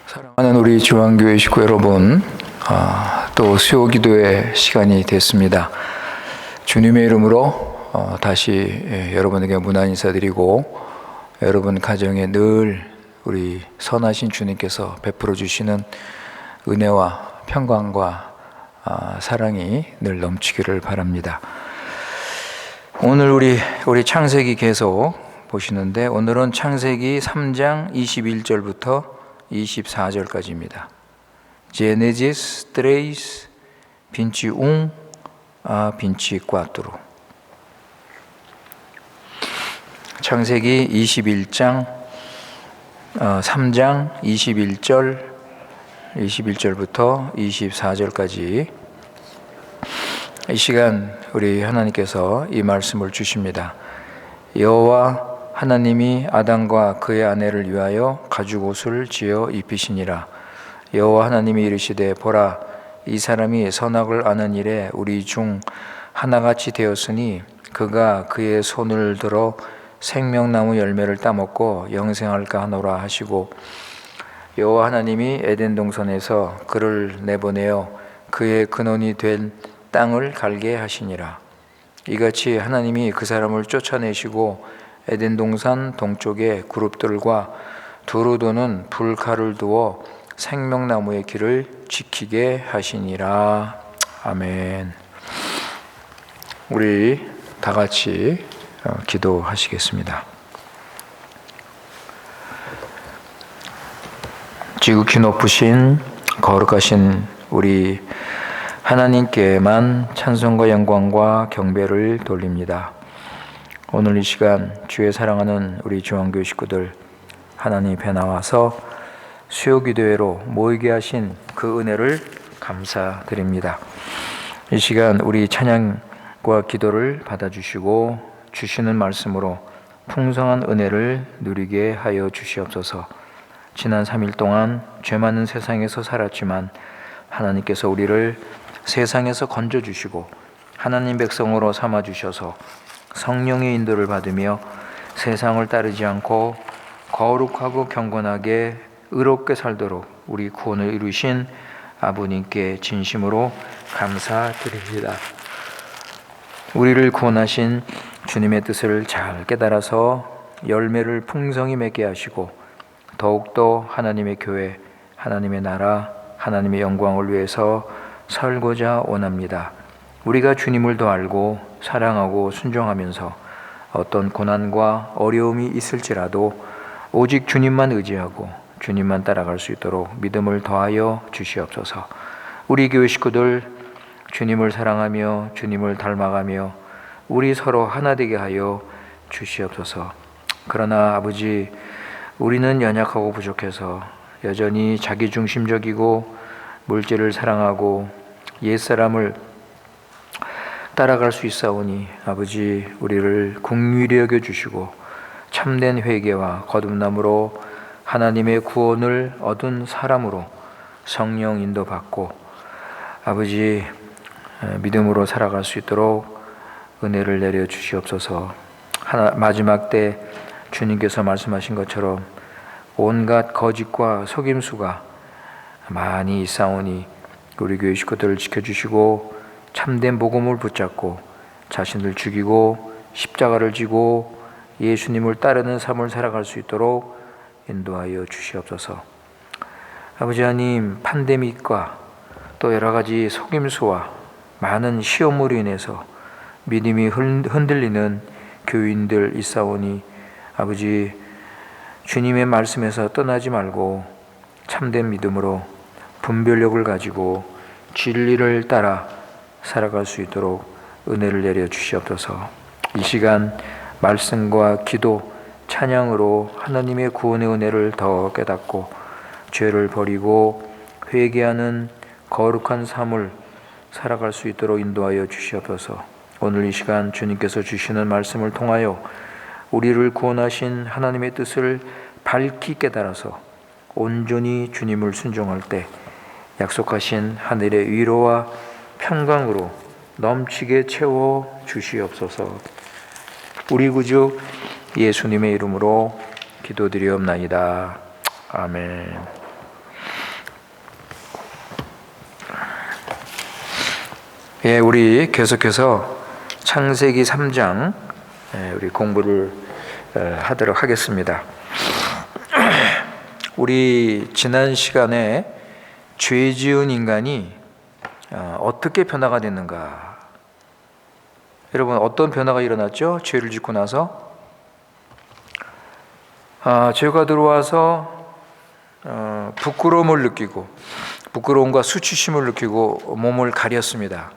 사랑하는 우리 중앙교회 식구 여러분, 또 수요기도의 시간이 됐습니다. 주님의 이름으로 다시 여러분에게 문안 인사드리고, 여러분 가정에 늘 우리 선하신 주님께서 베풀어 주시는 은혜와 평강과 사랑이 늘 넘치기를 바랍니다. 오늘 우리 창세기 계속 보시는데, 오늘은 창세기 3장 21절부터 24절까지입니다. Genesis 3, 21 a 24. 창세기 21장 3장 21절부터 24절까지 이 시간 우리 하나님께서 이 말씀을 주십니다. 여호와 하나님이 아담과 그의 아내를 위하여 가죽 옷을 지어 입히시니라. 여호와 하나님이 이르시되 보라, 이 사람이 선악을 아는 일에 우리 중 하나같이 되었으니 그가 그의 손을 들어 생명나무 열매를 따먹고 영생할까 하노라 하시고, 여호와 하나님이 에덴 동산에서 그를 내보내어 그의 근원이 된 땅을 갈게 하시니라. 이같이 하나님이 그 사람을 쫓아내시고 에덴 동산 동쪽에 그룹들과 두루 도는 불칼을 두어 생명나무의 길을 지키게 하시니라. 아멘. 우리 다 같이 기도하시겠습니다. 지극히 높으신 거룩하신 우리 하나님께만 찬송과 영광과 경배를 돌립니다. 오늘 이 시간 주의 사랑하는 우리 중앙교회 식구들 하나님 앞에 나와서 수요기도회로 모이게 하신 그 은혜를 감사드립니다. 이 시간 우리 찬양과 기도를 받아주시고 주시는 말씀으로 풍성한 은혜를 누리게 하여 주시옵소서. 지난 3일 동안 죄 많은 세상에서 살았지만 하나님께서 우리를 세상에서 건져주시고 하나님 백성으로 삼아주셔서 성령의 인도를 받으며 세상을 따르지 않고 거룩하고 경건하게 의롭게 살도록 우리 구원을 이루신 아버님께 진심으로 감사드립니다. 우리를 구원하신 주님의 뜻을 잘 깨달아서 열매를 풍성히 맺게 하시고 더욱더 하나님의 교회, 하나님의 나라, 하나님의 영광을 위해서 살고자 원합니다. 우리가 주님을 더 알고 사랑하고 순종하면서 어떤 고난과 어려움이 있을지라도 오직 주님만 의지하고 주님만 따라갈 수 있도록 믿음을 더하여 주시옵소서. 우리 교회 식구들 주님을 사랑하며 주님을 닮아가며 우리 서로 하나 되게 하여 주시옵소서. 그러나 아버지, 우리는 연약하고 부족해서 여전히 자기중심적이고 물질을 사랑하고 옛사람을 따라갈 수 있사오니 아버지, 우리를 긍휼히 여겨주시고 참된 회개와 거듭남으로 하나님의 구원을 얻은 사람으로 성령 인도받고 아버지 믿음으로 살아갈 수 있도록 은혜를 내려 주시옵소서. 마지막 때 주님께서 말씀하신 것처럼 온갖 거짓과 속임수가 많이 있사오니 우리 교회 식구들을 지켜주시고 참된 복음을 붙잡고 자신을 죽이고 십자가를 지고 예수님을 따르는 삶을 살아갈 수 있도록 인도하여 주시옵소서. 아버지 하나님, 팬데믹과 또 여러 가지 속임수와 많은 시험으로 인해서 믿음이 흔들리는 교인들 있사오니 아버지, 주님의 말씀에서 떠나지 말고 참된 믿음으로 분별력을 가지고 진리를 따라 살아갈 수 있도록 은혜를 내려 주시옵소서. 이 시간 말씀과 기도, 찬양으로 하나님의 구원의 은혜를 더 깨닫고 죄를 버리고 회개하는 거룩한 삶을 살아갈 수 있도록 인도하여 주시옵소서. 오늘 이 시간 주님께서 주시는 말씀을 통하여 우리를 구원하신 하나님의 뜻을 밝히 깨달아서 온전히 주님을 순종할 때 약속하신 하늘의 위로와 평강으로 넘치게 채워 주시옵소서. 우리 구주 예수님의 이름으로 기도드리옵나이다. 아멘. 예, 우리 계속해서 창세기 3장 우리 공부를 하도록 하겠습니다. 우리 지난 시간에 죄 지은 인간이 어떻게 변화가 됐는가? 여러분, 어떤 변화가 일어났죠? 죄를 짓고 나서 죄가 들어와서 부끄러움을 느끼고 부끄러움과 수치심을 느끼고 몸을 가렸습니다.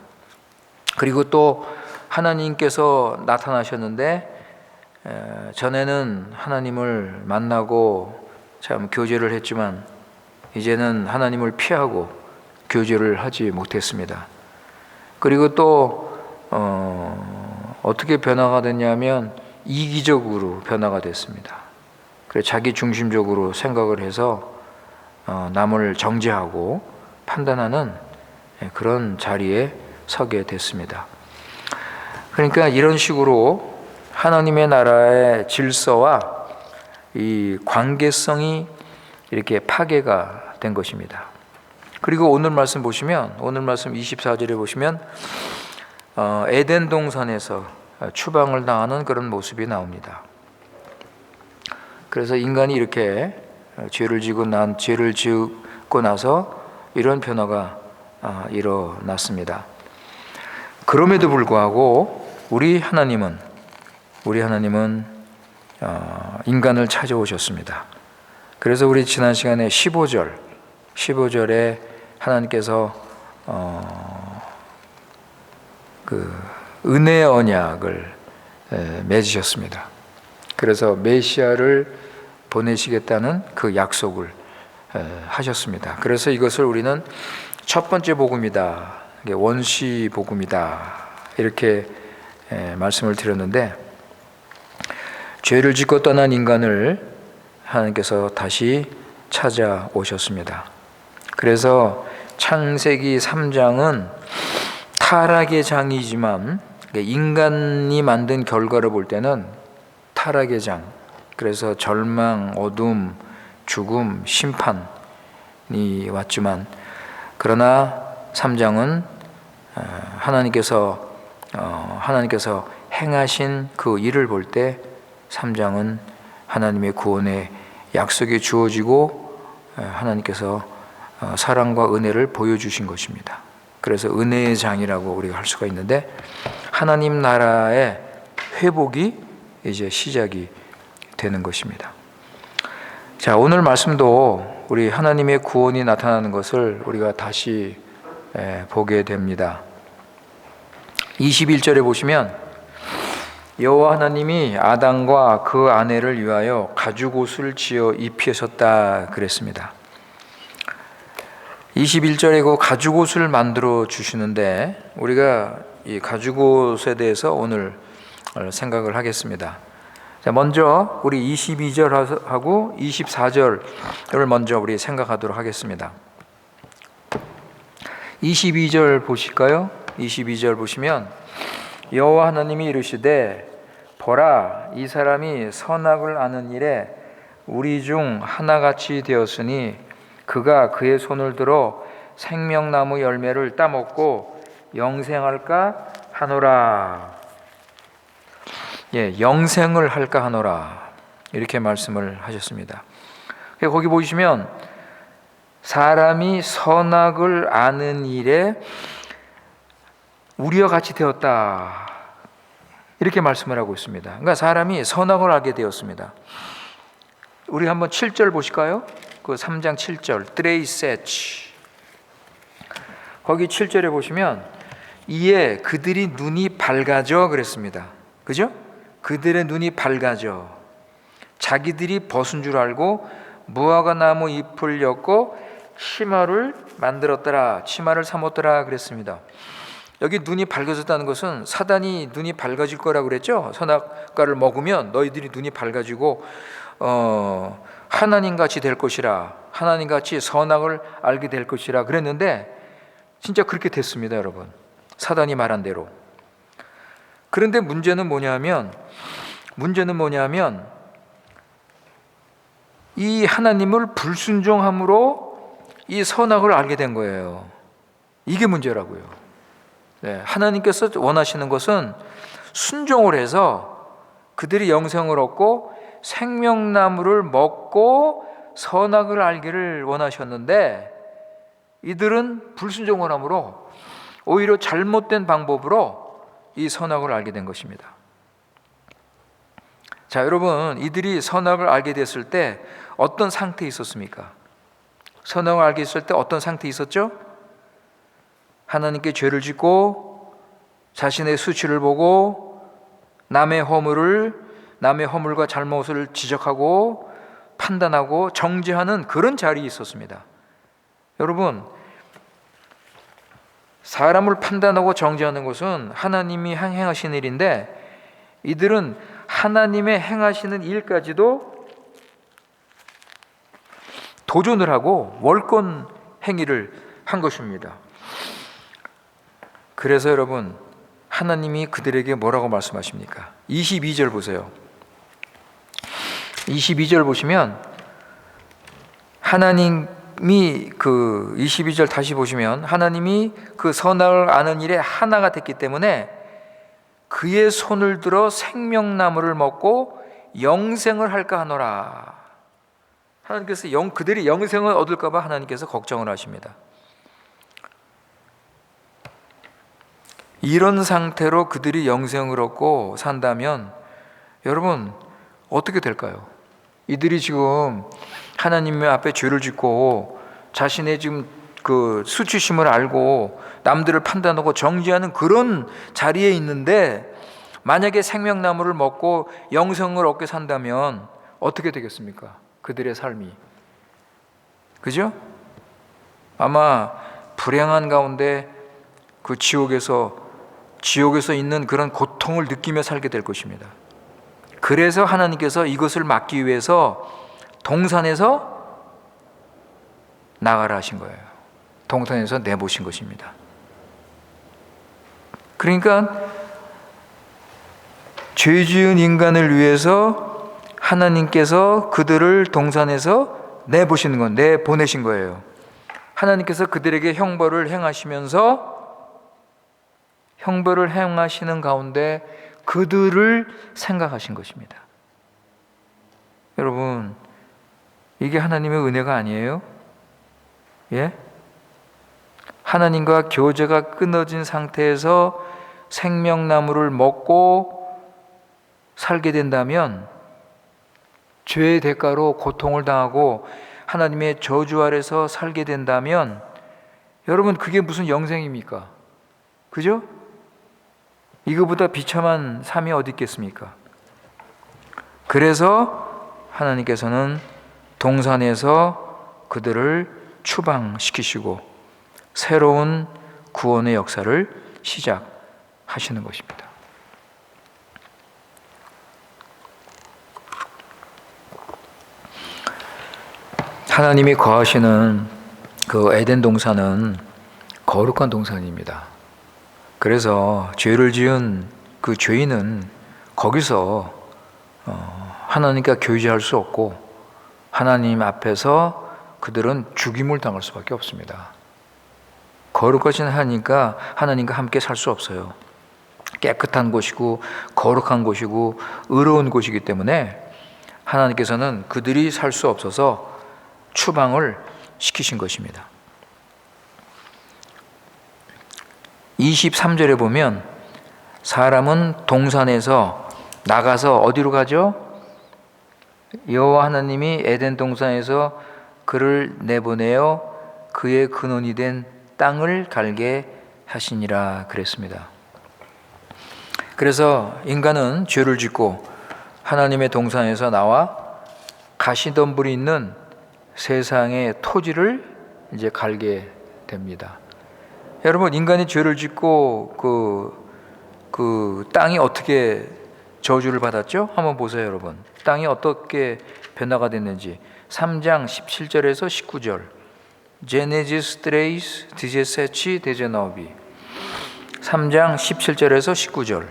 그리고 또 하나님께서 나타나셨는데 전에는 하나님을 만나고 참 교제를 했지만 이제는 하나님을 피하고 교제를 하지 못했습니다. 그리고 또 어떻게 변화가 됐냐면 이기적으로 변화가 됐습니다. 그래서 자기 중심적으로 생각을 해서 남을 정죄하고 판단하는 그런 자리에 서게 됐습니다. 그러니까 이런 식으로 하나님의 나라의 질서와 이 관계성이 이렇게 파괴가 된 것입니다. 그리고 오늘 말씀 보시면, 오늘 말씀 24절에 보시면 에덴 동산에서 추방을 당하는 그런 모습이 나옵니다. 그래서 인간이 이렇게 죄를 짓고 나서 이런 변화가 일어났습니다. 그럼에도 불구하고 우리 하나님은 인간을 찾아오셨습니다. 그래서 우리 지난 시간에 15절에 하나님께서 그 은혜의 언약을 맺으셨습니다. 그래서 메시아를 보내시겠다는 그 약속을 하셨습니다. 그래서 이것을 우리는 첫 번째 복음이다, 원시 복음이다, 이렇게 말씀을 드렸는데, 죄를 짓고 떠난 인간을 하나님께서 다시 찾아오셨습니다. 그래서 창세기 3장은 타락의 장이지만 인간이 만든 결과를 볼 때는 타락의 장, 그래서 절망, 어둠, 죽음, 심판이 왔지만, 그러나 3장은 하나님께서 행하신 그 일을 볼 때 3장은 하나님의 구원의 약속이 주어지고 하나님께서 사랑과 은혜를 보여주신 것입니다. 그래서 은혜의 장이라고 우리가 할 수가 있는데, 하나님 나라의 회복이 이제 시작이 되는 것입니다. 자, 오늘 말씀도 우리 하나님의 구원이 나타나는 것을 우리가 다시 보게 됩니다. 21절에 보시면 여호와 하나님이 아담과 그 아내를 위하여 가죽옷을 지어 입히셨다 그랬습니다. 21절에 그 가죽옷을 만들어 주시는데, 우리가 이 가죽옷에 대해서 오늘 생각을 하겠습니다. 자, 먼저 우리 22절하고 24절을 먼저 우리 생각하도록 하겠습니다. 22절 보실까요? 22절 보시면 여호와 하나님이 이르시되 보라, 이 사람이 선악을 아는 일에 우리 중 하나같이 되었으니 그가 그의 손을 들어 생명나무 열매를 따먹고 영생할까 하노라. 영생을 할까 하노라, 이렇게 말씀을 하셨습니다. 거기 보시면 사람이 선악을 아는 일에 우리와 같이 되었다, 이렇게 말씀을 하고 있습니다. 그러니까 사람이 선악을 알게 되었습니다. 우리 한번 7절 보실까요? 그 3장 7절 트레이세치, 거기 7절에 보시면 이에 그들이 눈이 밝아져 그랬습니다. 그죠? 그들의 눈이 밝아져 자기들이 벗은 줄 알고 무화과 나무 잎을 엮고 치마를 만들었더라, 치마를 삼았더라 그랬습니다. 여기 눈이 밝아졌다는 것은 사단이 눈이 밝아질 거라고 그랬죠. 선악과를 먹으면 너희들이 눈이 밝아지고 하나님같이 될 것이라, 하나님같이 선악을 알게 될 것이라 그랬는데 진짜 그렇게 됐습니다, 여러분. 사단이 말한 대로. 그런데 문제는 뭐냐면 이 하나님을 불순종함으로 이 선악을 알게 된 거예요. 이게 문제라고요. 하나님께서 원하시는 것은 순종을 해서 그들이 영생을 얻고 생명나무를 먹고 선악을 알기를 원하셨는데, 이들은 불순종을 함으로 오히려 잘못된 방법으로 이 선악을 알게 된 것입니다. 자, 여러분, 이들이 선악을 알게 됐을 때 어떤 상태에 있었습니까? 선악을 알게 됐을 때 어떤 상태에 있었죠? 하나님께 죄를 짓고 자신의 수치를 보고 남의 허물과 잘못을 지적하고 판단하고 정죄하는 그런 자리에 있었습니다. 여러분, 사람을 판단하고 정죄하는 것은 하나님이 행하신 일인데, 이들은 하나님의 행하시는 일까지도 도전을 하고 월권 행위를 한 것입니다. 그래서 여러분, 하나님이 그들에게 뭐라고 말씀하십니까? 22절 보세요. 22절 보시면 하나님이 22절 다시 보시면 하나님이 그 선악을 아는 일에 하나가 됐기 때문에 그의 손을 들어 생명나무를 먹고 영생을 할까 하노라. 하나님께서 그들이 영생을 얻을까 봐 하나님께서 걱정을 하십니다. 이런 상태로 그들이 영생을 얻고 산다면 여러분 어떻게 될까요? 이들이 지금 하나님 앞에 죄를 짓고 자신의 지금 그 수치심을 알고 남들을 판단하고 정죄하는 그런 자리에 있는데, 만약에 생명나무를 먹고 영생을 얻게 산다면 어떻게 되겠습니까? 그들의 삶이. 그죠? 아마 불행한 가운데 그 지옥에서 있는 그런 고통을 느끼며 살게 될 것입니다. 그래서 하나님께서 이것을 막기 위해서 동산에서 나가라 하신 거예요. 동산에서 내보신 것입니다. 그러니까 죄 지은 인간을 위해서 하나님께서 그들을 동산에서 내보내신 거예요. 하나님께서 그들에게 형벌을 행하시는 가운데 그들을 생각하신 것입니다. 여러분, 이게 하나님의 은혜가 아니에요? 예? 하나님과 교제가 끊어진 상태에서 생명나무를 먹고 살게 된다면 죄의 대가로 고통을 당하고 하나님의 저주 아래서 살게 된다면 여러분, 그게 무슨 영생입니까? 그죠? 이거보다 비참한 삶이 어디 있겠습니까? 그래서 하나님께서는 동산에서 그들을 추방시키시고 새로운 구원의 역사를 시작하시는 것입니다. 하나님이 거하시는 그 에덴 동산은 거룩한 동산입니다. 그래서 죄를 지은 그 죄인은 거기서 하나님과 교제할 수 없고 하나님 앞에서 그들은 죽임을 당할 수밖에 없습니다. 거룩하신 하나님과 함께 살 수 없어요. 깨끗한 곳이고 거룩한 곳이고 의로운 곳이기 때문에 하나님께서는 그들이 살 수 없어서 추방을 시키신 것입니다. 23절에 보면 사람은 동산에서 나가서 어디로 가죠? 여호와 하나님이 에덴 동산에서 그를 내보내어 그의 근원이 된 땅을 갈게 하시니라 그랬습니다. 그래서 인간은 죄를 짓고 하나님의 동산에서 나와 가시덤불이 있는 세상의 토지를 이제 갈게 됩니다. 여러분, 인간이 죄를 짓고 그 땅이 어떻게 저주를 받았죠? 한번 보세요, 여러분. 땅이 어떻게 변화가 됐는지. 3장 17절에서 19절. 제네시스 3 17 19. 3장 17절에서 19절.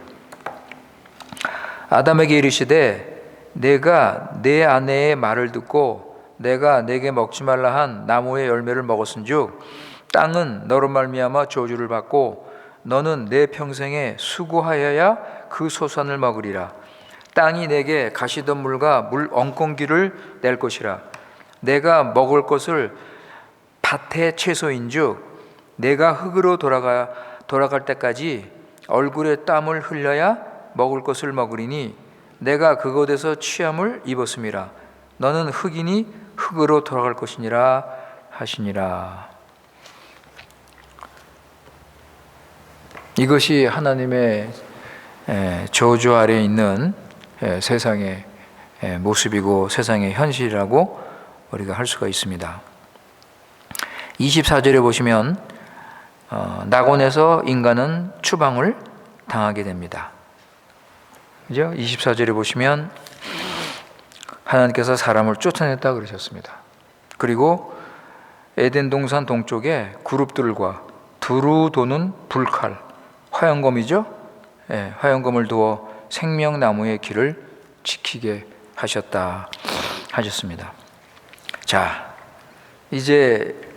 아담에게 이르시되 내가 내 아내의 말을 듣고 내가 내게 먹지 말라 한 나무의 열매를 먹었은즉 땅은 너로 말미암아 저주를 받고 너는 내 평생에 수고하여야 그 소산을 먹으리라. 땅이 내게 가시덤불과 물 엉겅기를 낼 것이라. 내가 먹을 것을 밭의 채소인즉 내가 흙으로 돌아갈 때까지 얼굴에 땀을 흘려야 먹을 것을 먹으리니 내가 그곳에서 취함을 입었음이라. 너는 흙이니 흙으로 돌아갈 것이니라 하시니라. 이것이 하나님의 저주 아래에 있는 세상의 모습이고 세상의 현실이라고 우리가 할 수가 있습니다. 24절에 보시면 낙원에서 인간은 추방을 당하게 됩니다. 그죠? 24절에 보시면 하나님께서 사람을 쫓아냈다 그러셨습니다. 그리고 에덴 동산 동쪽에 그룹들과 두루 도는 불칼, 화영검이죠? 예, 화영검을 두어 생명나무의 길을 지키게 하셨다 하셨습니다. 자, 이제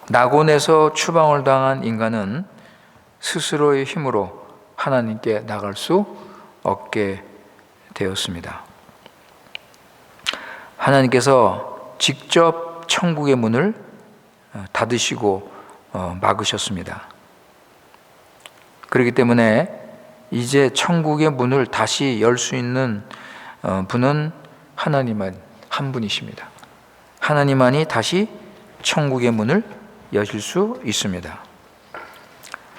낙원에서 추방을 당한 인간은 스스로의 힘으로 하나님께 나갈 수 없게 되었습니다. 하나님께서 직접 천국의 문을 닫으시고 막으셨습니다. 그렇기 때문에 이제 천국의 문을 다시 열 수 있는 분은 하나님만 한 분이십니다. 하나님만이 다시 천국의 문을 여실 수 있습니다.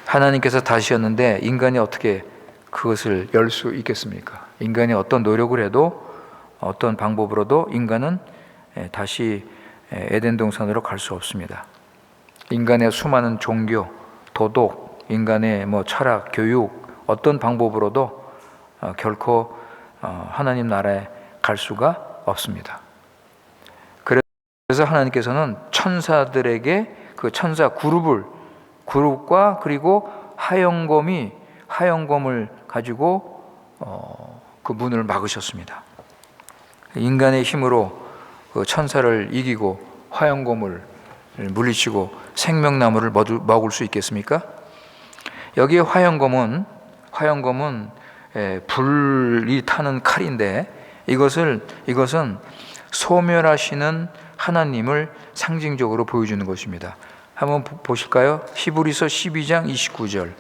하나님께서 다시 였는데 인간이 어떻게 그것을 열 수 있겠습니까? 인간이 어떤 노력을 해도 어떤 방법으로도 인간은 다시 에덴 동산으로 갈 수 없습니다. 인간의 수많은 종교, 도덕, 인간의 철학, 교육, 어떤 방법으로도 결코 하나님 나라에 갈 수가 없습니다. 그래서 하나님께서는 천사들에게 그 천사 그룹과 그리고 화영검을 가지고 그 문을 막으셨습니다. 인간의 힘으로 그 천사를 이기고 화영검을 물리치고 생명나무를 먹을 수 있겠습니까? 여기에 화영검은 불이 타는 칼인데 이것은 소멸하시는 하나님을 상징적으로 보여주는 것입니다. 한번 보실까요? 히브리서 12장 29절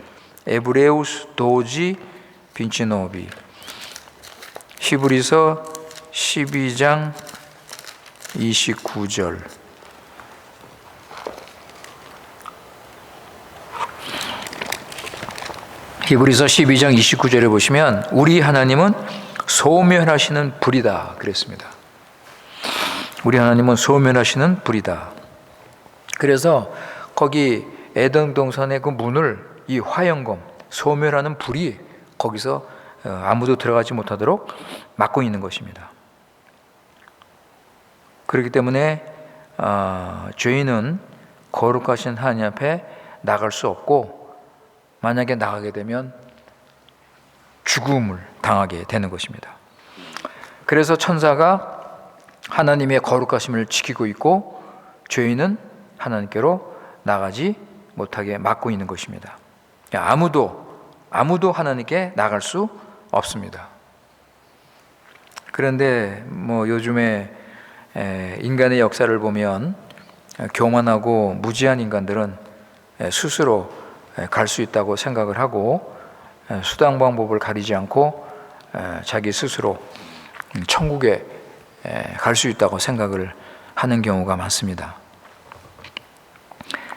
에브레우스 도지 빈치노비. 히브리서 12장 29절 히브리서 12장 29절에 보시면 우리 하나님은 소멸하시는 불이다 그랬습니다. 우리 하나님은 소멸하시는 불이다. 그래서 거기 에덴 동산의 그 문을 이 화영검, 소멸하는 불이 거기서 아무도 들어가지 못하도록 막고 있는 것입니다. 그렇기 때문에 죄인은 거룩하신 하나님 앞에 나갈 수 없고 만약에 나가게 되면 죽음을 당하게 되는 것입니다. 그래서 천사가 하나님의 거룩하심을 지키고 있고 죄인은 하나님께로 나가지 못하게 막고 있는 것입니다. 아무도 하나님께 나갈 수 없습니다. 그런데 요즘에 인간의 역사를 보면 교만하고 무지한 인간들은 스스로 갈 수 있다고 생각을 하고 수단 방법을 가리지 않고 자기 스스로 천국에 갈 수 있다고 생각을 하는 경우가 많습니다.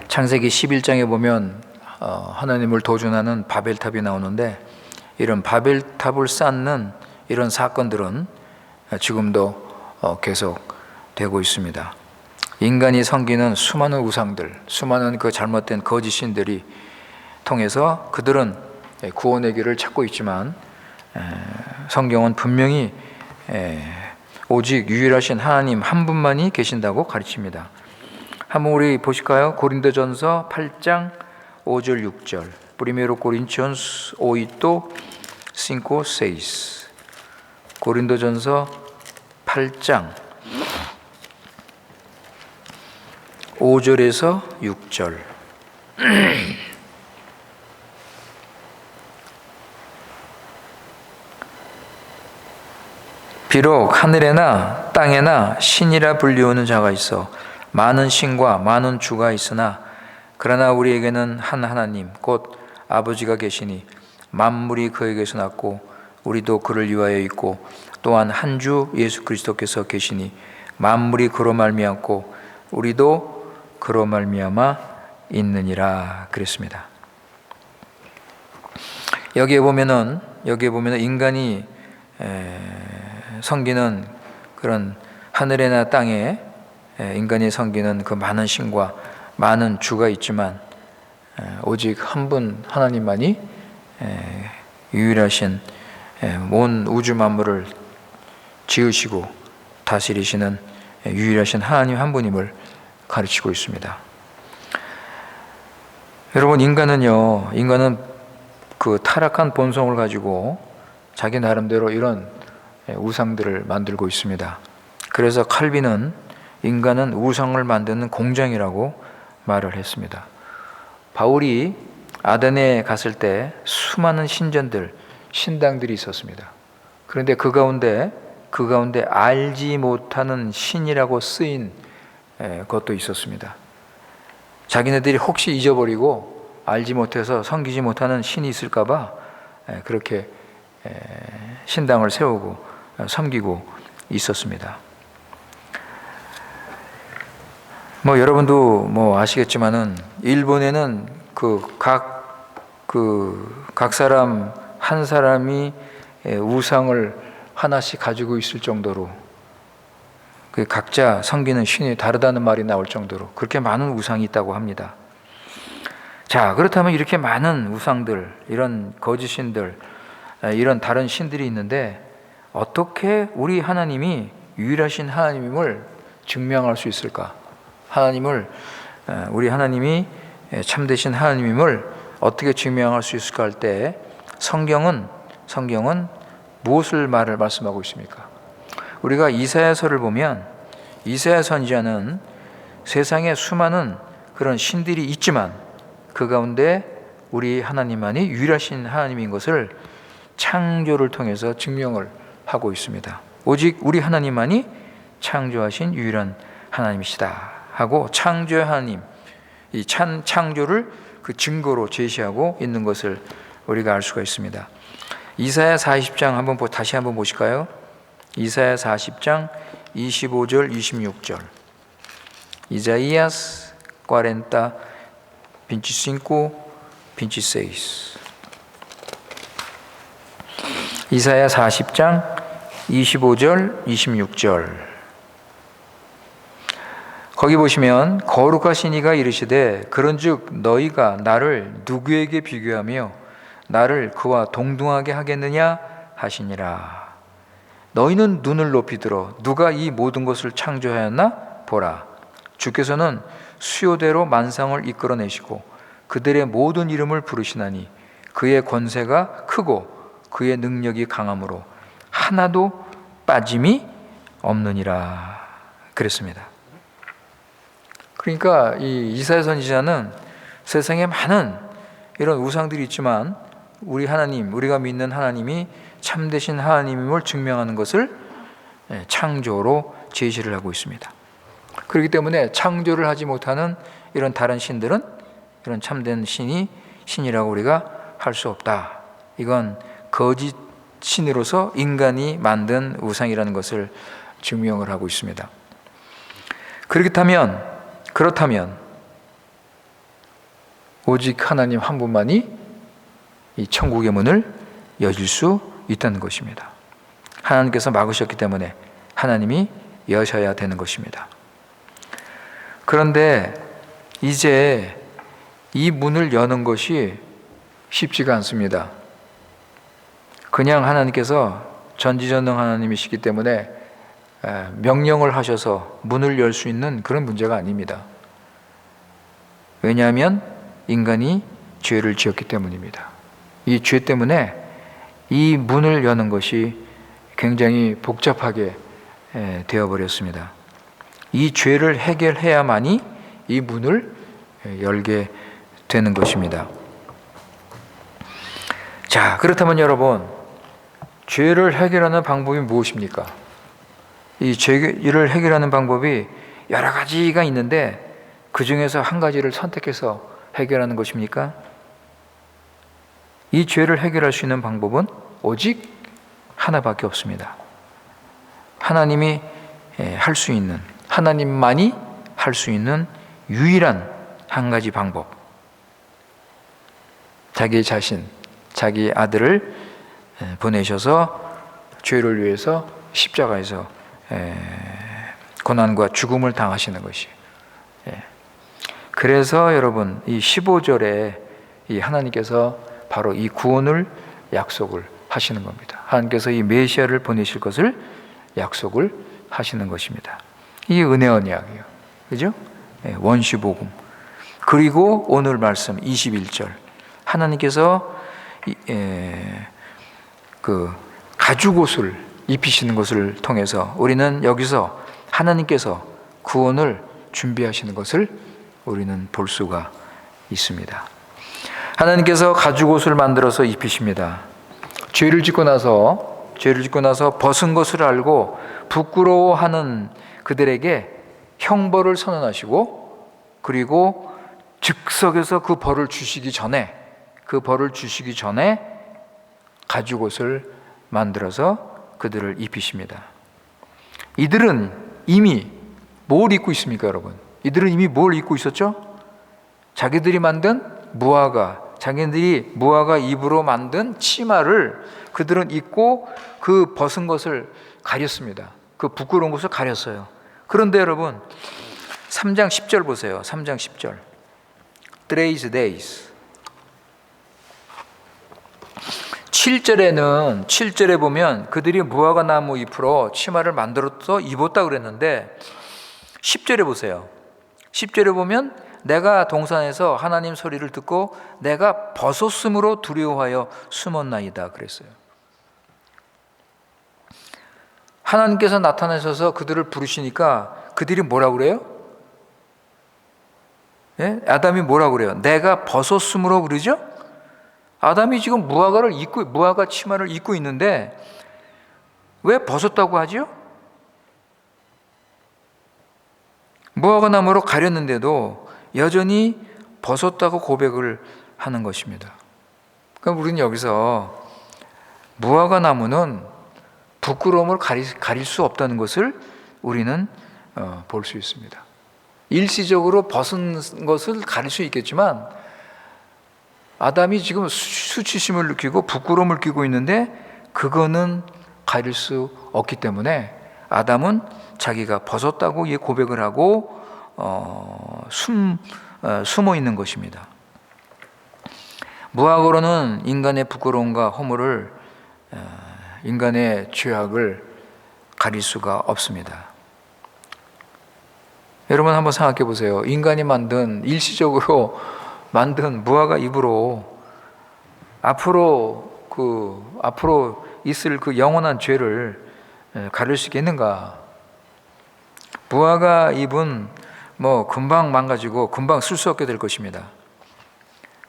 창세기 11장에 보면 하나님을 도전하는 바벨탑이 나오는데 이런 바벨탑을 쌓는 이런 사건들은 지금도 계속되고 있습니다. 인간이 섬기는 수많은 우상들, 수많은 그 잘못된 거짓 신들이 통해서 그들은 구원의 길을 찾고 있지만 성경은 분명히 오직 유일하신 하나님 한 분만이 계신다고 가르칩니다. 한번 우리 보실까요? 고린도전서 8장 5절 6절 Primero Corintios 8, 5, 6 고린도전서 8장 5절에서 6절 비록 하늘에나 땅에나 신이라 불리우는 자가 있어 많은 신과 많은 주가 있으나 그러나 우리에게는 한 하나님 곧 아버지가 계시니 만물이 그에게서 났고 우리도 그를 위하여 있고 또한 한 주 예수 그리스도께서 계시니 만물이 그로 말미암고 우리도 그로 말미암아 있느니라 그랬습니다. 여기에 보면은 인간이 섬기는 그런 하늘에나 땅에 인간이 섬기는 그 많은 신과 많은 주가 있지만 오직 한 분 하나님만이 유일하신 온 우주 만물을 지으시고 다스리시는 유일하신 하나님 한 분임을 가르치고 있습니다. 여러분, 인간은 그 타락한 본성을 가지고 자기 나름대로 이런 우상들을 만들고 있습니다. 그래서 칼빈은 인간은 우상을 만드는 공장이라고 말을 했습니다. 바울이 아덴에 갔을 때 수많은 신당들이 있었습니다. 그런데 그 가운데 알지 못하는 신이라고 쓰인 것도 있었습니다. 자기네들이 혹시 잊어버리고 알지 못해서 섬기지 못하는 신이 있을까 봐 그렇게 신당을 세우고 섬기고 있었습니다. 여러분도 아시겠지만은 일본에는 각 사람 한 사람이 우상을 하나씩 가지고 있을 정도로 각자 섬기는 신이 다르다는 말이 나올 정도로 그렇게 많은 우상이 있다고 합니다. 자, 그렇다면 이렇게 많은 우상들, 이런 거짓신들, 이런 다른 신들이 있는데 어떻게 우리 하나님이 유일하신 하나님임을 증명할 수 있을까? 우리 하나님이 참되신 하나님임을 어떻게 증명할 수 있을까 할 때 성경은 무엇을 말씀하고 있습니까? 우리가 이사야서를 보면 이사야 선지자는 세상에 수많은 그런 신들이 있지만 그 가운데 우리 하나님만이 유일하신 하나님인 것을 창조를 통해서 증명을 하고 있습니다. 오직 우리 하나님만이 창조하신 유일한 하나님이시다 하고 창조의 하나님, 이 창조를 그 증거로 제시하고 있는 것을 우리가 알 수가 있습니다. 이사야 40장 다시 한번 보실까요? 이사야 40장 25절 26절. Isaías 40, 25, 26. 이사야 40장 25절 26절. 거기 보시면 거룩하신 이가 이르시되 그런즉 너희가 나를 누구에게 비교하며 나를 그와 동등하게 하겠느냐 하시니라. 너희는 눈을 높이 들어 누가 이 모든 것을 창조하였나 보라. 주께서는 수요대로 만상을 이끌어내시고 그들의 모든 이름을 부르시나니 그의 권세가 크고 그의 능력이 강함으로 하나도 빠짐이 없느니라 그랬습니다. 그러니까 이 이사야 선지자는 세상에 많은 이런 우상들이 있지만 우리 하나님, 우리가 믿는 하나님이 참되신 하나님임을 증명하는 것을 창조로 제시를 하고 있습니다. 그렇기 때문에 창조를 하지 못하는 이런 다른 신들은 이런 참된 신이라고 우리가 할 수 없다. 이건 거짓 신으로서 인간이 만든 우상이라는 것을 증명을 하고 있습니다. 그렇다면 오직 하나님 한 분만이 이 천국의 문을 여실 수 있다는 것입니다. 하나님께서 막으셨기 때문에 하나님이 여셔야 되는 것입니다. 그런데 이제 이 문을 여는 것이 쉽지가 않습니다. 그냥 하나님께서 전지전능 하나님이시기 때문에 명령을 하셔서 문을 열 수 있는 그런 문제가 아닙니다. 왜냐하면 인간이 죄를 지었기 때문입니다. 이 죄 때문에 이 문을 여는 것이 굉장히 복잡하게 되어버렸습니다. 이 죄를 해결해야만이 이 문을 열게 되는 것입니다. 자, 그렇다면 여러분, 죄를 해결하는 방법이 무엇입니까? 이 죄를 해결하는 방법이 여러 가지가 있는데 그 중에서 한 가지를 선택해서 해결하는 것입니까? 이 죄를 해결할 수 있는 방법은 오직 하나밖에 없습니다. 하나님이 할 수 있는, 하나님만이 할 수 있는 유일한 한 가지 방법. 자기 자신, 자기 아들을 보내셔서 죄를 위해서 십자가에서 고난과 죽음을 당하시는 것이, 그래서 여러분 이 15절에 이 하나님께서 바로 이 구원을 약속을 하시는 겁니다. 하나님께서 이 메시아를 보내실 것을 약속을 하시는 것입니다. 이게 은혜 언약이에요. 그죠? 원시복음. 그리고 오늘 말씀 21절 하나님께서 그 가죽옷을 입히시는 것을 통해서 우리는 여기서 하나님께서 구원을 준비하시는 것을 우리는 볼 수가 있습니다. 하나님께서 가죽옷을 만들어서 입히십니다. 죄를 짓고 나서 벗은 것을 알고 부끄러워하는 그들에게 형벌을 선언하시고, 그리고 즉석에서 그 벌을 주시기 전에 가죽옷을 만들어서 그들을 입히십니다. 이들은 이미 뭘 입고 있습니까, 여러분? 이들은 이미 뭘 입고 있었죠? 자기들이 무화과 잎으로 만든 치마를 그들은 입고 그 벗은 것을 가렸습니다. 그 부끄러운 것을 가렸어요. 그런데 여러분 3장 10절 보세요. 3장 10절. 3 days. 7절에 보면 그들이 무화과 나무 잎으로 치마를 만들어서 입었다 그랬는데 10절에 보세요. 10절에 보면 내가 동산에서 하나님 소리를 듣고 내가 벗었으므로 두려워하여 숨었나이다 그랬어요. 하나님께서 나타나셔서 그들을 부르시니까 그들이 뭐라고 그래요? 아담이 뭐라고 그래요? 내가 벗었으므로 그러죠? 아담이 지금 무화과 치마를 입고 있는데 왜 벗었다고 하죠? 무화과 나무로 가렸는데도 여전히 벗었다고 고백을 하는 것입니다. 그럼 우리는 여기서 무화과 나무는 부끄러움을 가릴 수 없다는 것을 우리는 볼 수 있습니다. 일시적으로 벗은 것을 가릴 수 있겠지만 아담이 지금 수치심을 느끼고 부끄러움을 느끼고 있는데 그거는 가릴 수 없기 때문에 아담은 자기가 벗었다고 고백을 하고 숨어 있는 것입니다. 무화과로는 인간의 부끄러움과 허물을, 인간의 죄악을 가릴 수가 없습니다. 여러분 한번 생각해 보세요. 인간이 일시적으로 만든 무화과 잎으로 앞으로 있을 그 영원한 죄를 가릴 수 있겠는가? 무화과 잎은 금방 망가지고 금방 쓸 수 없게 될 것입니다.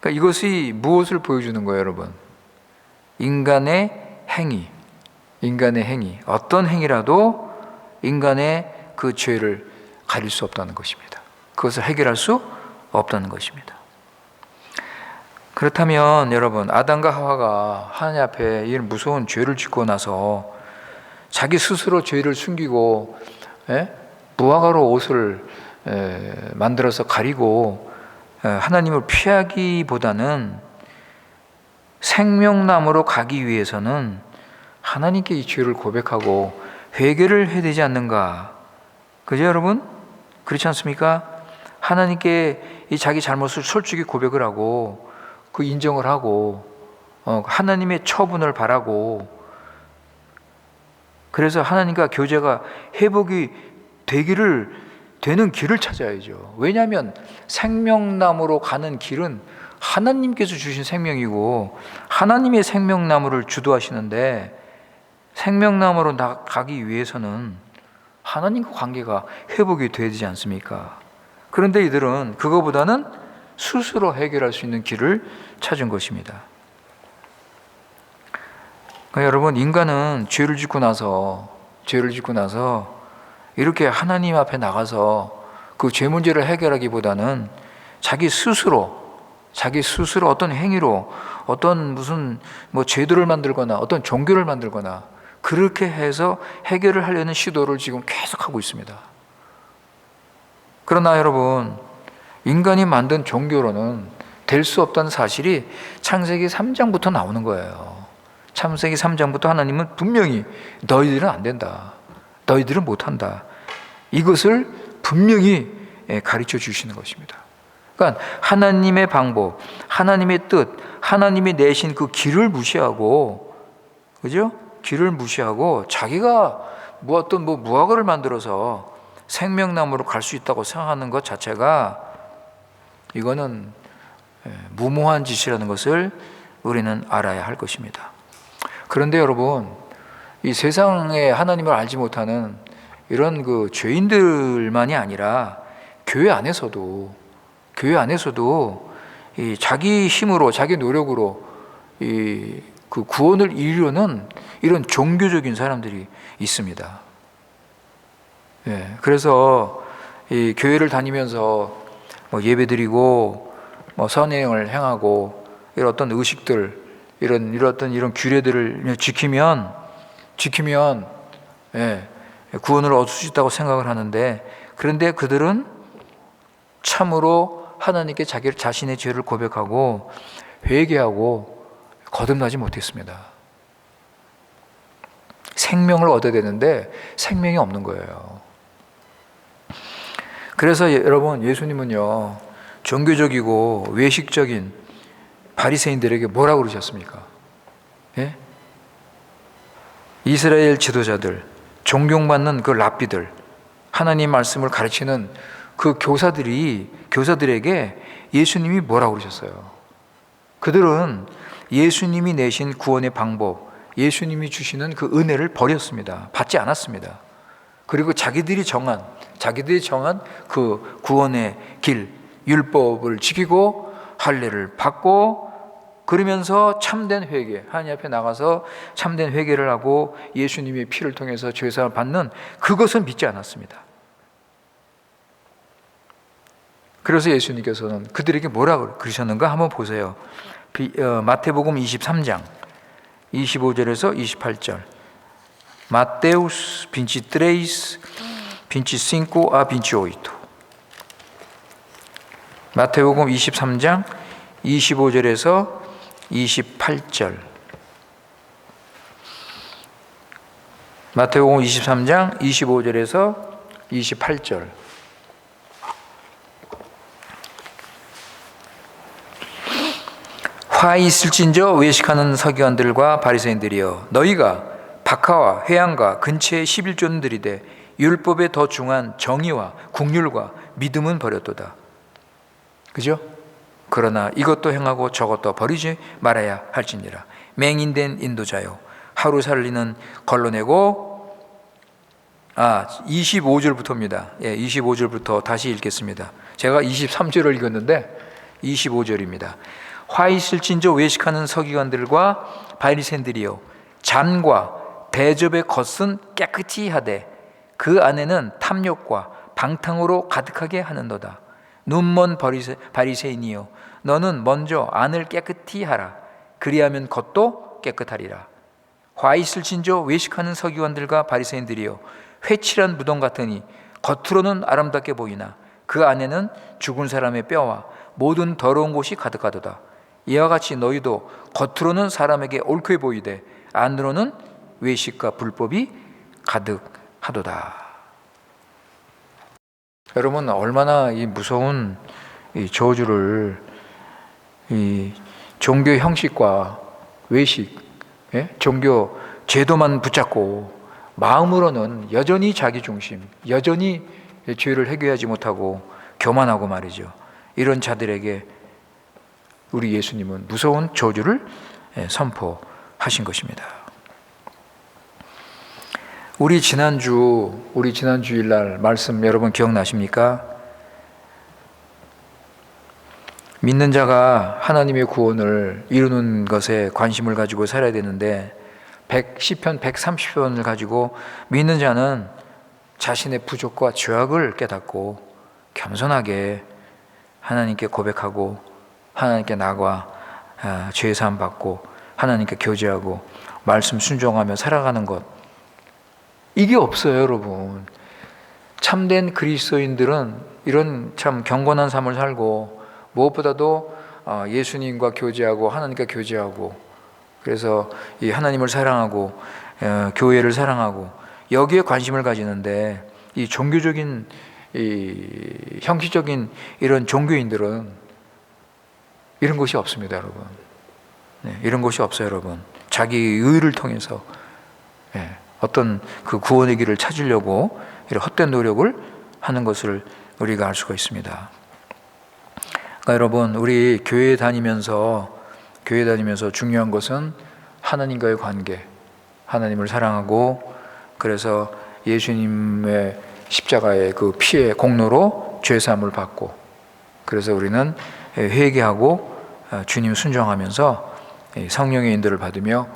그러니까 이것이 무엇을 보여주는 거예요, 여러분? 인간의 행위. 어떤 행위라도 인간의 그 죄를 가릴 수 없다는 것입니다. 그것을 해결할 수 없다는 것입니다. 그렇다면 여러분, 아담과 하와가 하나님 앞에 이 무서운 죄를 짓고 나서 자기 스스로 죄를 숨기고 무화과로 옷을 만들어서 가리고 하나님을 피하기보다는 생명나무로 가기 위해서는 하나님께 이 죄를 고백하고 회개를 해야 되지 않는가? 그죠, 여러분? 그렇지 않습니까? 하나님께 이 자기 잘못을 솔직히 고백을 하고 그 인정을 하고 하나님의 처분을 바라고, 그래서 하나님과 교제가 회복이 되는 길을 찾아야죠. 왜냐하면 생명나무로 가는 길은 하나님께서 주신 생명이고 하나님의 생명나무를 주도하시는데, 생명나무로 가기 위해서는 하나님과 관계가 회복이 돼야 되지 않습니까? 그런데 이들은 그거보다는 스스로 해결할 수 있는 길을 찾은 것입니다. 그러니까 여러분, 인간은 죄를 짓고 나서 이렇게 하나님 앞에 나가서 그 죄 문제를 해결하기보다는 자기 스스로 어떤 행위로 어떤 무슨 제도를 만들거나 어떤 종교를 만들거나 그렇게 해서 해결을 하려는 시도를 지금 계속하고 있습니다. 그러나 여러분, 인간이 만든 종교로는 될 수 없다는 사실이 창세기 3장부터 나오는 거예요. 창세기 3장부터 하나님은 분명히 너희들은 안 된다, 너희들은 못한다, 이것을 분명히 가르쳐 주시는 것입니다. 그러니까 하나님의 방법, 하나님의 뜻, 하나님이 내신 그 길을 무시하고, 그죠? 길을 무시하고 자기가 어떤 무화과를 만들어서 생명나무로 갈 수 있다고 생각하는 것 자체가 이거는 무모한 짓이라는 것을 우리는 알아야 할 것입니다. 그런데 여러분, 이 세상에 하나님을 알지 못하는 이런 그 죄인들만이 아니라 교회 안에서도 이 자기 힘으로, 자기 노력으로 이 그 구원을 이루려는 이런 종교적인 사람들이 있습니다. 그래서 이 교회를 다니면서 예배드리고 선행을 행하고 이런 어떤 의식들, 이런 규례들을 지키면 구원을 얻을 수 있다고 생각을 하는데, 그런데 그들은 참으로 하나님께 자신의 죄를 고백하고 회개하고 거듭나지 못했습니다. 생명을 얻어야 되는데 생명이 없는 거예요. 그래서 여러분, 예수님은요, 종교적이고 외식적인 바리새인들에게 뭐라고 그러셨습니까? 이스라엘 지도자들, 존경받는 그 랍비들, 하나님 말씀을 가르치는 그 교사들에게 예수님이 뭐라고 그러셨어요? 그들은 예수님이 내신 구원의 방법, 예수님이 주시는 그 은혜를 버렸습니다. 받지 않았습니다. 그리고 자기들이 정한 그 구원의 길, 율법을 지키고 할례를 받고, 그러면서 참된 회개, 하나님 앞에 나가서 참된 회개를 하고 예수님의 피를 통해서 죄사함을 받는 그것은 믿지 않았습니다. 그래서 예수님께서는 그들에게 뭐라고 그러셨는가 한번 보세요. 마태복음 23장 25절에서 28절. Mateus 23, 25 a 28. 마태복음 23장 25절에서 28절. 마태복음 23장 25절에서 28절. 화 있을진저 외식하는 서기관들과 바리새인들이여, 너희가 박하와 회양과 근처의 11조들이되 율법에 더 중한 정의와 국률과 믿음은 버렸도다. 그죠? 그러나 이것도 행하고 저것도 버리지 말아야 할지니라. 맹인된 인도자요, 하루 살리는 걸러내고. 25절부터입니다. 25절부터 다시 읽겠습니다. 제가 23절을 읽었는데 25절입니다. 화 있을진저 외식하는 서기관들과 바리새인들이여, 잔과 대접의 겉은 깨끗이 하되 그 안에는 탐욕과 방탕으로 가득하게 하는도다. 눈먼 바리새인이여, 너는 먼저 안을 깨끗이 하라. 그리하면 겉도 깨끗하리라. 화 있을진저 외식하는 서기관들과 바리새인들이여, 회칠한 무덤 같으니 겉으로는 아름답게 보이나 그 안에는 죽은 사람의 뼈와 모든 더러운 곳이 가득하도다. 이와 같이 너희도 겉으로는 사람에게 옳게 보이되 안으로는 외식과 불법이 가득하도다. 여러분, 얼마나 이 무서운 이 저주를 이 종교 형식과 외식, 종교 제도만 붙잡고 마음으로는 여전히 자기 중심, 여전히 죄를 해결하지 못하고 교만하고 말이죠. 이런 자들에게 우리 예수님은 무서운 저주를 선포하신 것입니다. 우리 지난주 주일날 말씀 여러분 기억나십니까? 믿는 자가 하나님의 구원을 이루는 것에 관심을 가지고 살아야 되는데, 시편 130편을 가지고 믿는 자는 자신의 부족과 죄악을 깨닫고 겸손하게 하나님께 고백하고 하나님께 나가 죄 사함 받고 하나님께 교제하고 말씀 순종하며 살아가는 것, 이게 없어요. 여러분, 참된 그리스도인들은 이런 참 경건한 삶을 살고 무엇보다도 예수님과 교제하고 하나님과 교제하고, 그래서 이 하나님을 사랑하고 교회를 사랑하고 여기에 관심을 가지는데, 이 종교적인 이 형식적인 이런 종교인들은 이런 것이 없습니다, 여러분. 이런 것이 없어요, 여러분. 자기 의를 통해서 어떤 그 구원의 길을 찾으려고 이런 헛된 노력을 하는 것을 우리가 알 수가 있습니다. 그러니까 여러분, 우리 교회 다니면서 중요한 것은 하나님과의 관계, 하나님을 사랑하고, 그래서 예수님의 십자가의 그 피의 공로로 죄사함을 받고, 그래서 우리는 회개하고 주님 순종하면서 성령의 인도를 받으며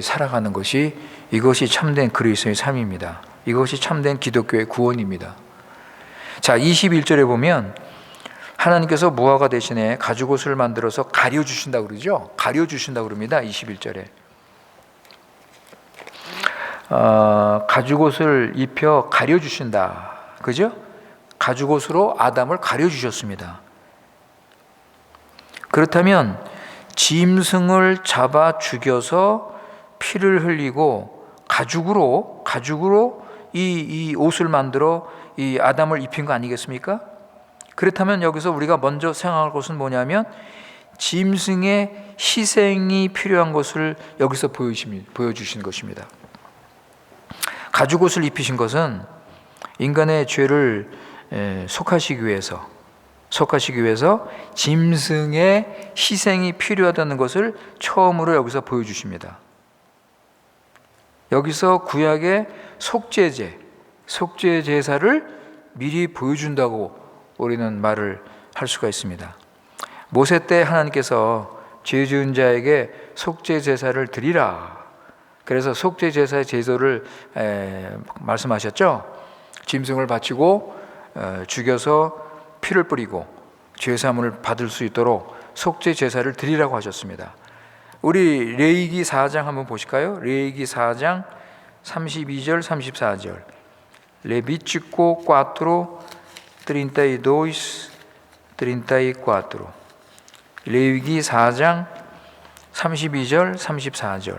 살아가는 것이, 이것이 참된 그리스도의 삶입니다. 이것이 참된 기독교의 구원입니다. 자, 21절에 보면 하나님께서 무화과 대신에 가죽옷을 만들어서 가려주신다고 그러죠. 가려주신다고 그럽니다. 21절에 가죽옷을 입혀 가려주신다, 그죠? 가죽옷으로 아담을 가려주셨습니다. 그렇다면 짐승을 잡아 죽여서 피를 흘리고 가죽으로 이 옷을 만들어 이 아담을 입힌 거 아니겠습니까? 그렇다면 여기서 우리가 먼저 생각할 것은 뭐냐면, 짐승의 희생이 필요한 것을 여기서 보여주신 것입니다. 가죽옷을 입히신 것은 인간의 죄를 속하시기 위해서 짐승의 희생이 필요하다는 것을 처음으로 여기서 보여주십니다. 여기서 구약의 속죄제 제사를 미리 보여준다고 우리는 말을 할 수가 있습니다. 모세 때 하나님께서 죄 지은 자에게 속죄 제사를 드리라, 그래서 속죄 제사의 제도를 말씀하셨죠. 짐승을 바치고 죽여서 피를 뿌리고 죄 사함을 받을 수 있도록 속죄 제사를 드리라고 하셨습니다. 우리 레위기 4장 한번 보실까요? 레위기 4장 32절 34절. Levítico 4, 32, 34. 레위기 4장 32절 34절.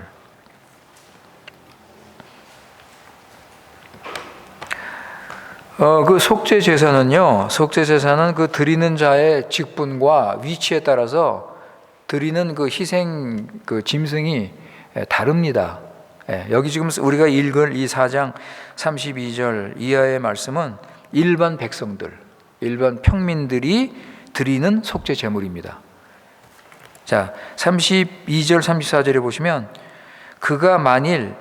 그 속죄 제사는 그 드리는 자의 직분과 위치에 따라서 드리는 그 희생 그 짐승이 다릅니다. 여기 지금 우리가 읽은 이 4장 32절 이하의 말씀은 일반 백성들, 일반 평민들이 드리는 속죄 제물입니다. 자, 32절 34절에 보시면, 그가 만일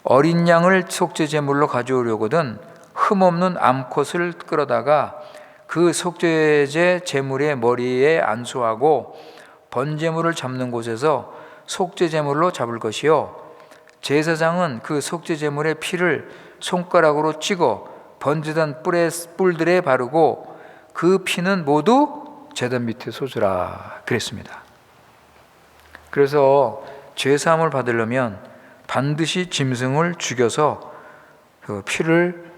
어린 양을 속죄 제물로 가져오려거든 흠없는 암컷을 끌어다가 그 속죄제 제물의 머리에 안수하고 번제물을 잡는 곳에서 속죄 제물로 잡을 것이요, 제사장은 그 속죄 제물의 피를 손가락으로 찍어 번제단 뿔들에 바르고 그 피는 모두 제단 밑에 쏟으라 그랬습니다. 그래서 죄사함을 받으려면 반드시 짐승을 죽여서 그 피를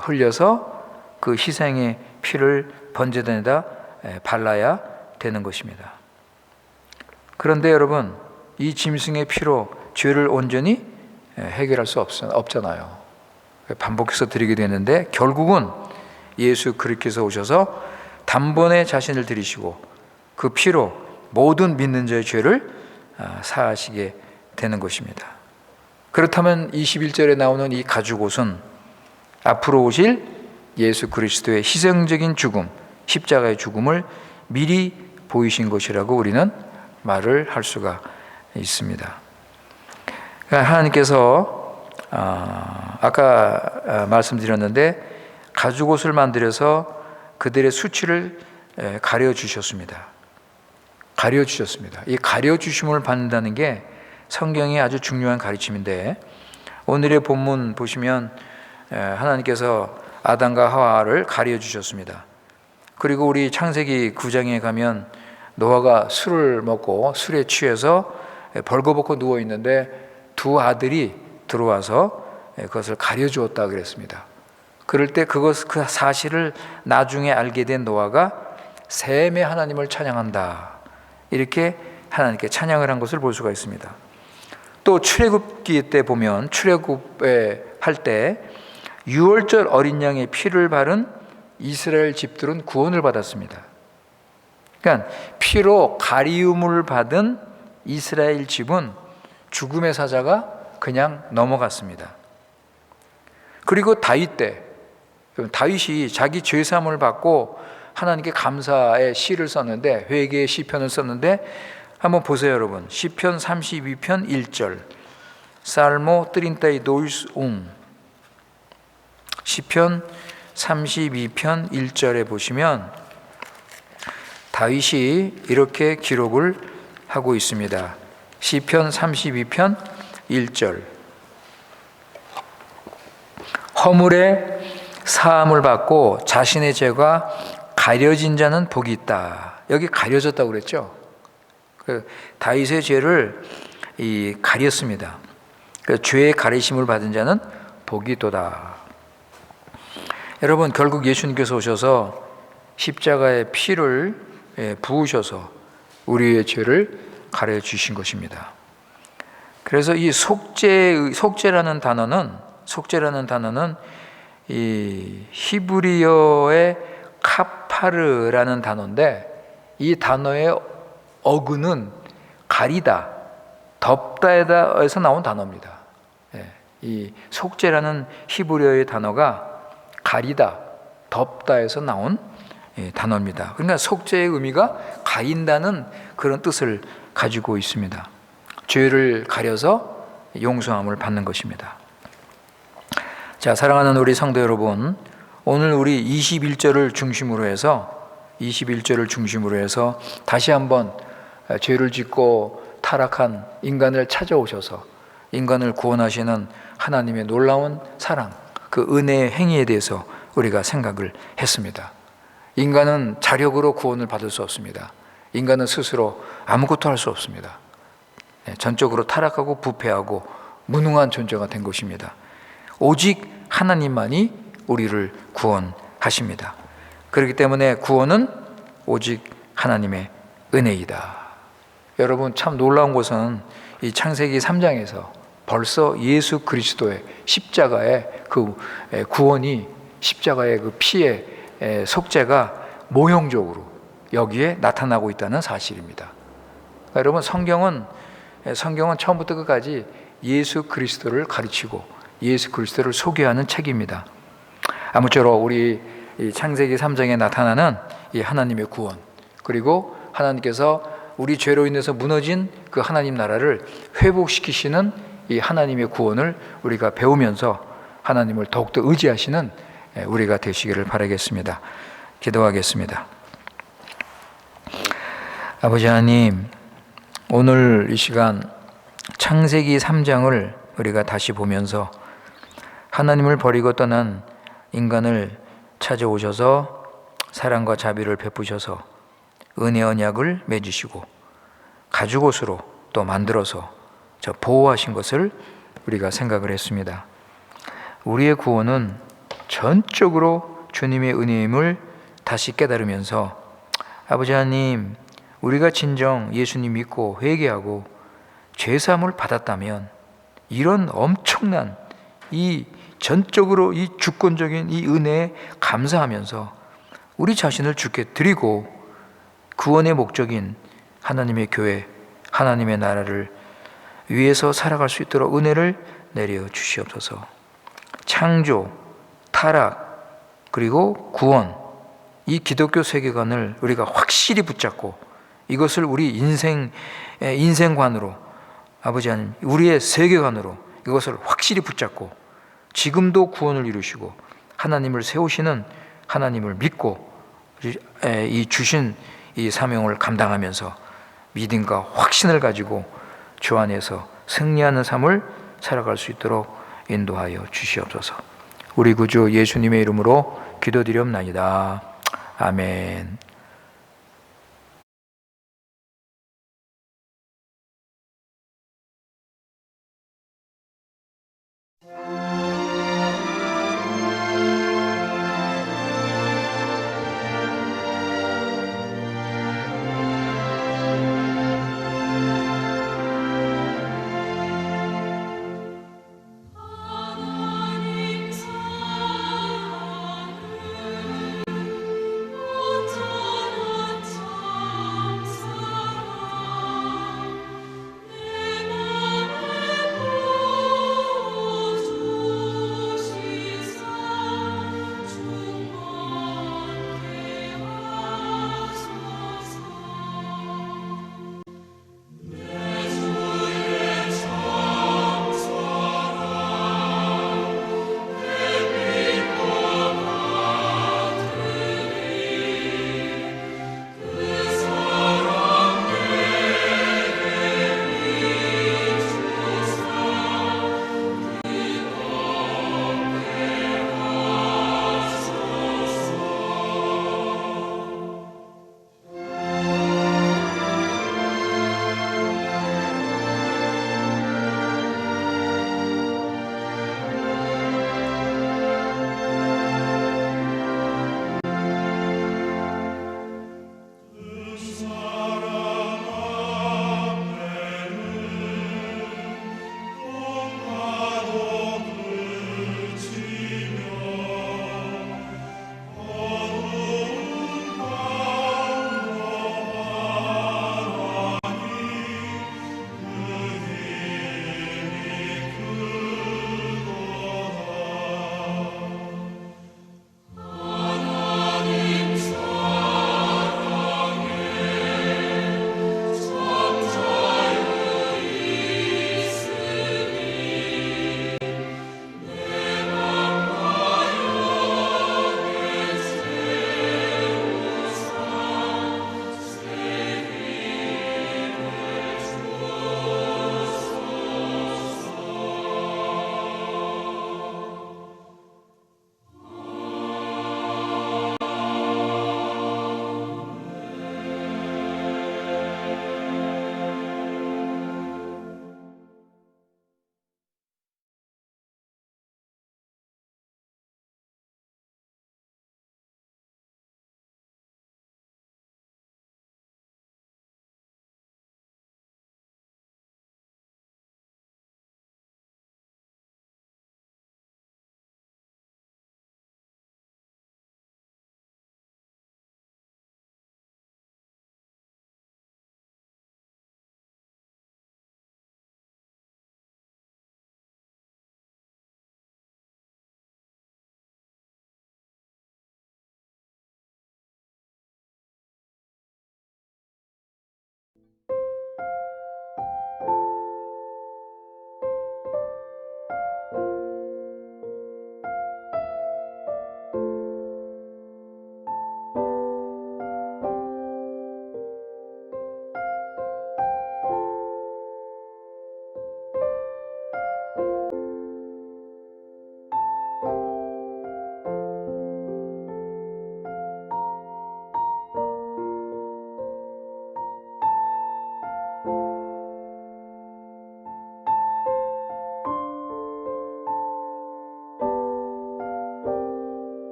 흘려서 그 희생의 피를 번제단에다 발라야 되는 것입니다. 그런데 여러분, 이 짐승의 피로 죄를 온전히 해결할 수 없잖아요. 반복해서 드리게 되는데, 결국은 예수 그리스도께서 오셔서 단번에 자신을 드리시고 그 피로 모든 믿는 자의 죄를 사하시게 되는 것입니다. 그렇다면 21절에 나오는 이 가죽옷은 앞으로 오실 예수 그리스도의 희생적인 죽음, 십자가의 죽음을 미리 보이신 것이라고 우리는 말을 할 수가 있습니다. 하나님께서 아까 말씀드렸는데, 가죽옷을 만들어서 그들의 수치를 가려주셨습니다. 이 가려주심을 받는다는 게 성경의 아주 중요한 가르침인데, 오늘의 본문 보시면 하나님께서 아담과 하와를 가려주셨습니다. 그리고 우리 창세기 9장에 가면 노아가 술을 먹고 술에 취해서 벌거벗고 누워 있는데 두 아들이 들어와서 그것을 가려주었다 그랬습니다. 그럴 때 그 사실을 나중에 알게 된 노아가 셈의 하나님을 찬양한다, 이렇게 하나님께 찬양을 한 것을 볼 수가 있습니다. 또 출애굽기 때 보면, 출애굽에 할 때 유월절 어린 양의 피를 바른 이스라엘 집들은 구원을 받았습니다. 그러니까 피로 가리움을 받은 이스라엘 집은 죽음의 사자가 그냥 넘어갔습니다. 그리고 다윗 때, 다윗이 자기 죄사함을 받고 하나님께 감사의 시를 썼는데, 회개의 시편을 썼는데, 한번 보세요 여러분. 시편 32편 1절 살모 32 시편 32편 1절에 보시면 다윗이 이렇게 기록을 하고 있습니다. 시편 32편 1절 허물에 사함을 받고 자신의 죄가 가려진 자는 복이 있다. 여기 가려졌다고 그랬죠. 다윗의 죄를 가렸습니다. 죄의 가리심을 받은 자는 복이 있도다. 여러분, 결국 예수님께서 오셔서 십자가의 피를 부으셔서 우리의 죄를 가려 주신 것입니다. 그래서 이 속죄라는 단어는 이 히브리어의 카파르라는 단어인데, 이 단어의 어근은 가리다, 덮다에서 나온 단어입니다. 이 속죄라는 히브리어의 단어가 가리다, 덮다에서 나온 단어입니다. 그러니까 속죄의 의미가 가린다는 그런 뜻을 가지고 있습니다. 죄를 가려서 용서함을 받는 것입니다. 자, 사랑하는 우리 성도 여러분, 오늘 우리 21절을 중심으로 해서 다시 한번 죄를 짓고 타락한 인간을 찾아오셔서 인간을 구원하시는 하나님의 놀라운 사랑, 그 은혜의 행위에 대해서 우리가 생각을 했습니다. 인간은 자력으로 구원을 받을 수 없습니다. 인간은 스스로 아무것도 할 수 없습니다. 전적으로 타락하고 부패하고 무능한 존재가 된 것입니다. 오직 하나님만이 우리를 구원하십니다. 그렇기 때문에 구원은 오직 하나님의 은혜이다. 여러분, 참 놀라운 것은 이 창세기 3장에서 벌써 예수 그리스도의 십자가의 그 구원이, 십자가의 그 피의 속죄가 모형적으로 여기에 나타나고 있다는 사실입니다. 여러분, 성경은 처음부터 끝까지 예수 그리스도를 가르치고 예수 그리스도를 소개하는 책입니다. 아무쪼록 우리 이 창세기 3장에 나타나는 이 하나님의 구원, 그리고 하나님께서 우리 죄로 인해서 무너진 그 하나님 나라를 회복시키시는 이 하나님의 구원을 우리가 배우면서 하나님을 더욱더 의지하시는 우리가 되시기를 바라겠습니다. 기도하겠습니다. 아버지 하나님, 오늘 이 시간 창세기 3장을 우리가 다시 보면서 하나님을 버리고 떠난 인간을 찾아오셔서 사랑과 자비를 베푸셔서 은혜 언약을 맺으시고 가죽옷으로 또 만들어서 보호하신 것을 우리가 생각을 했습니다. 우리의 구원은 전적으로 주님의 은혜임을 다시 깨달으면서 아버지 하나님, 우리가 진정 예수님 믿고 회개하고 죄사함을 받았다면 이런 엄청난 이 전적으로 이 주권적인 이 은혜에 감사하면서 우리 자신을 주께 드리고 구원의 목적인 하나님의 교회, 하나님의 나라를 위해서 살아갈 수 있도록 은혜를 내려 주시옵소서. 창조, 타락, 그리고 구원, 이 기독교 세계관을 우리가 확실히 붙잡고 이것을 우리 인생관으로, 아버지 하나님, 우리의 세계관으로 이것을 확실히 붙잡고 지금도 구원을 이루시고 하나님을 세우시는 하나님을 믿고 이 주신 이 사명을 감당하면서 믿음과 확신을 가지고 주 안에서 승리하는 삶을 살아갈 수 있도록 인도하여 주시옵소서. 우리 구주 예수님의 이름으로 기도드리옵나이다. 아멘.